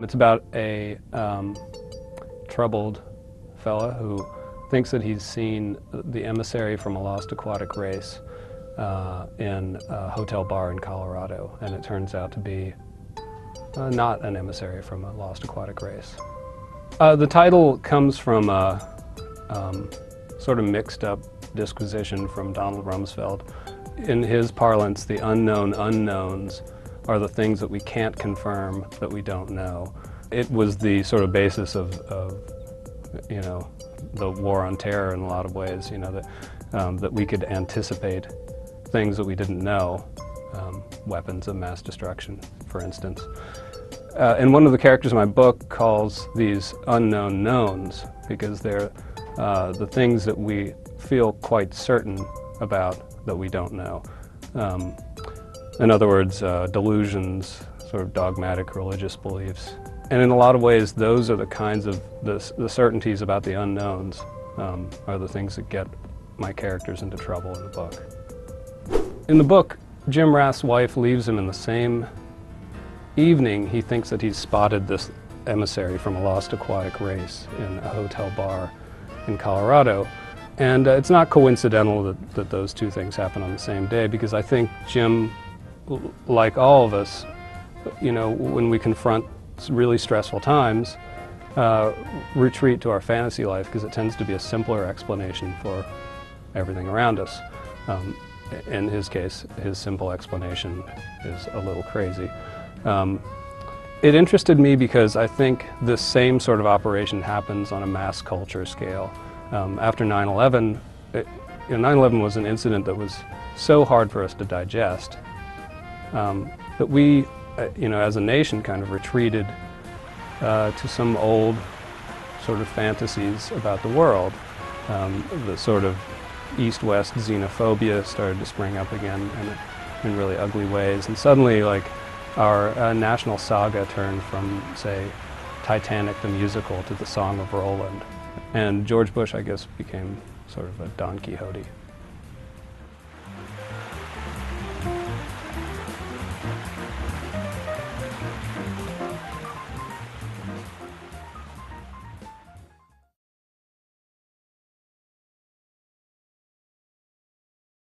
It's about a troubled fella who thinks that he's seen the emissary from a lost aquatic race in a hotel bar in Colorado, and it turns out to be not an emissary from a lost aquatic race. The title comes from a sort of mixed up disquisition from Donald Rumsfeld. In his parlance, the unknown unknowns are the things that we can't confirm, that we don't know. It was the sort of basis of you know, the war on terror in a lot of ways, you know, that we could anticipate things that we didn't know, weapons of mass destruction, for instance. And one of the characters in my book calls these unknown knowns because they're the things that we feel quite certain about that we don't know. In other words, delusions, sort of dogmatic religious beliefs. And in a lot of ways, those are the kinds of, the certainties about the unknowns are the things that get my characters into trouble in the book. In the book, Jim Rath's wife leaves him in the same evening. He thinks that he's spotted this emissary from a lost aquatic race in a hotel bar in Colorado. And it's not coincidental that those two things happen on the same day, because I think Jim, like all of us, you know, when we confront really stressful times, retreat to our fantasy life because it tends to be a simpler explanation for everything around us. In his case, his simple explanation is a little crazy. It interested me because I think this same sort of operation happens on a mass culture scale. After 9/11, 9/11 was an incident that was so hard for us to digest that we, you know, as a nation kind of retreated to some old sort of fantasies about the world. The sort of East-West xenophobia started to spring up again in really ugly ways, and suddenly, like, our national saga turned from, say, Titanic the musical to the Song of Roland. And George Bush, I guess, became sort of a Don Quixote.